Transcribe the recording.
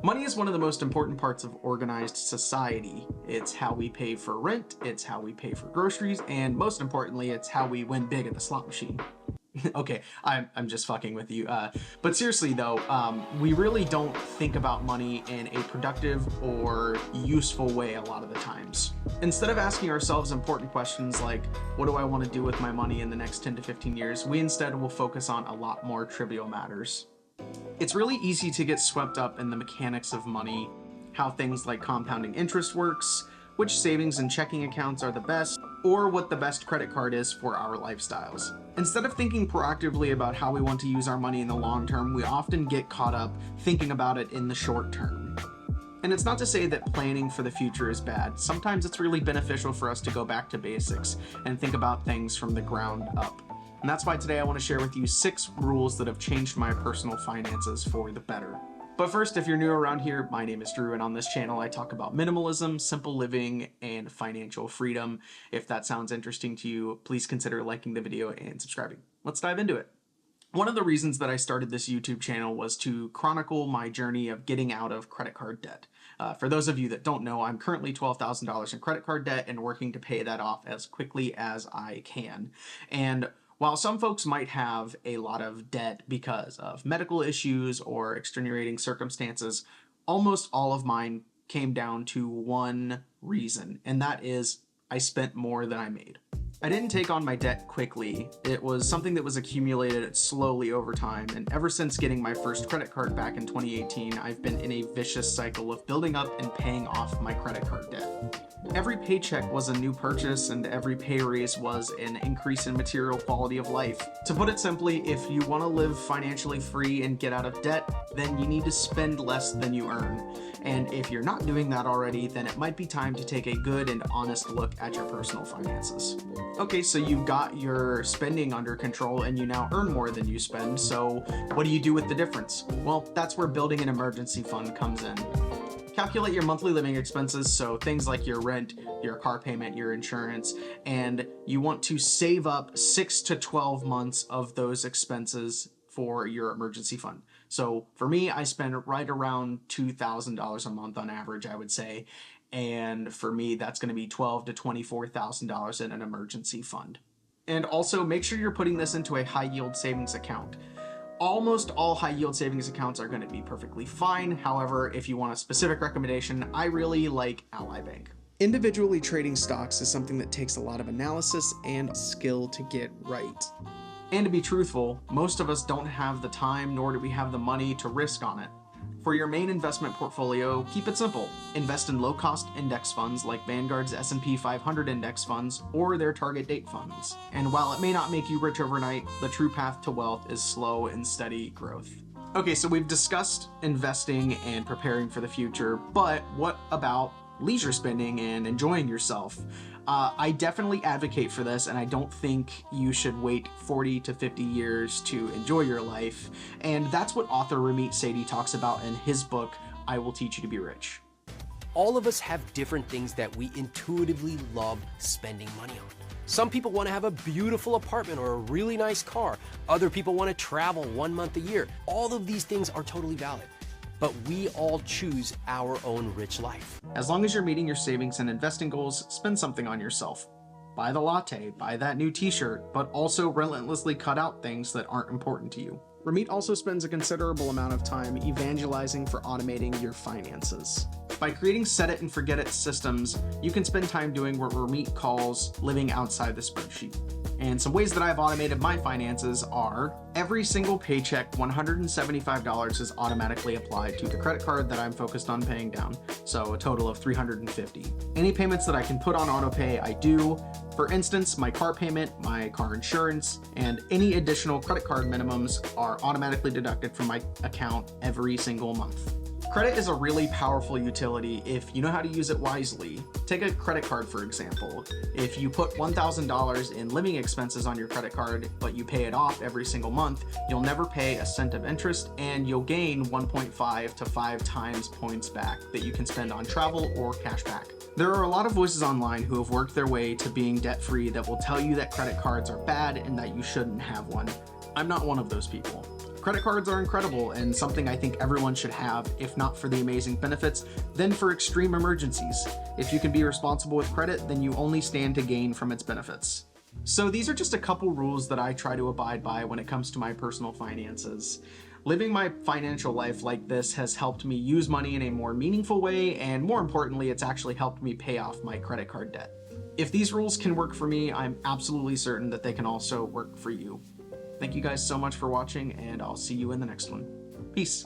Money is one of the most important parts of organized society. It's how we pay for rent, it's how we pay for groceries, and most importantly, it's how we win big at the slot machine. Okay, I'm just fucking with you. But seriously though, we really don't think about money in a productive or useful way a lot of the times. Instead of asking ourselves important questions like, what do I want to do with my money in the next 10 to 15 years, we instead will focus on a lot more trivial matters. It's really easy to get swept up in the mechanics of money, how things like compounding interest works, which savings and checking accounts are the best, or what the best credit card is for our lifestyles. Instead of thinking proactively about how we want to use our money in the long term, we often get caught up thinking about it in the short term. And it's not to say that planning for the future is bad. Sometimes it's really beneficial for us to go back to basics and think about things from the ground up. And that's why today I want to share with you 6 rules that have changed my personal finances for the better. But first, if you're new around here, my name is Drew, and on this channel I talk about minimalism, simple living, and financial freedom. If that sounds interesting to you, please consider liking the video and subscribing. Let's dive into it. One of the reasons that I started this YouTube channel was to chronicle my journey of getting out of credit card debt. For those of you that don't know, I'm currently $12,000 in credit card debt and working to pay that off as quickly as I can. And while some folks might have a lot of debt because of medical issues or extenuating circumstances, almost all of mine came down to one reason, and that is I spent more than I made. I didn't take on my debt quickly. It was something that was accumulated slowly over time, and ever since getting my first credit card back in 2018, I've been in a vicious cycle of building up and paying off my credit card debt. Every paycheck was a new purchase, and every pay raise was an increase in material quality of life. To put it simply, if you want to live financially free and get out of debt, then you need to spend less than you earn. And if you're not doing that already, then it might be time to take a good and honest look at your personal finances. Okay, so you've got your spending under control and you now earn more than you spend, so what do you do with the difference? Well, that's where building an emergency fund comes in. Calculate your monthly living expenses, so things like your rent, your car payment, your insurance, and you want to save up 6 to 12 months of those expenses for your emergency fund. So for me, I spend right around $2,000 a month on average, I would say. And for me, that's going to be $12,000 to $24,000 in an emergency fund. And also make sure you're putting this into a high yield savings account. Almost all high yield savings accounts are going to be perfectly fine. However, if you want a specific recommendation, I really like Ally Bank. Individually trading stocks is something that takes a lot of analysis and skill to get right. And to be truthful, most of us don't have the time nor do we have the money to risk on it. For your main investment portfolio, keep it simple. Invest in low-cost index funds like Vanguard's S&P 500 index funds or their target date funds. And while it may not make you rich overnight, the true path to wealth is slow and steady growth. Okay, so we've discussed investing and preparing for the future, but what about leisure spending and enjoying yourself? I definitely advocate for this, and I don't think you should wait 40 to 50 years to enjoy your life. And that's what author Ramit Sethi talks about in his book, I Will Teach You to Be Rich. All of us have different things that we intuitively love spending money on. Some people want to have a beautiful apartment or a really nice car. Other people want to travel 1 month a year. All of these things are totally valid. But we all choose our own rich life. As long as you're meeting your savings and investing goals, spend something on yourself. Buy the latte, buy that new t-shirt, but also relentlessly cut out things that aren't important to you. Ramit also spends a considerable amount of time evangelizing for automating your finances. By creating set it and forget it systems, you can spend time doing what Ramit calls living outside the spreadsheet. And some ways that I've automated my finances are every single paycheck, $175 is automatically applied to the credit card that I'm focused on paying down, so a total of $350. Any payments that I can put on autopay, I do. For instance, my car payment, my car insurance, and any additional credit card minimums are automatically deducted from my account every single month. Credit is a really powerful utility if you know how to use it wisely. Take a credit card, for example. If you put $1,000 in living expenses on your credit card, but you pay it off every single month, you'll never pay a cent of interest, and you'll gain 1.5 to 5 times points back that you can spend on travel or cash back. There are a lot of voices online who have worked their way to being debt-free that will tell you that credit cards are bad and that you shouldn't have one. I'm not one of those people. credit cards are incredible and something I think everyone should have, if not for the amazing benefits, then for extreme emergencies. If you can be responsible with credit, then you only stand to gain from its benefits. So these are just a couple rules that I try to abide by when it comes to my personal finances. Living my financial life like this has helped me use money in a more meaningful way, and more importantly, it's actually helped me pay off my credit card debt. If these rules can work for me, I'm absolutely certain that they can also work for you. Thank you guys so much for watching, and I'll see you in the next one. Peace.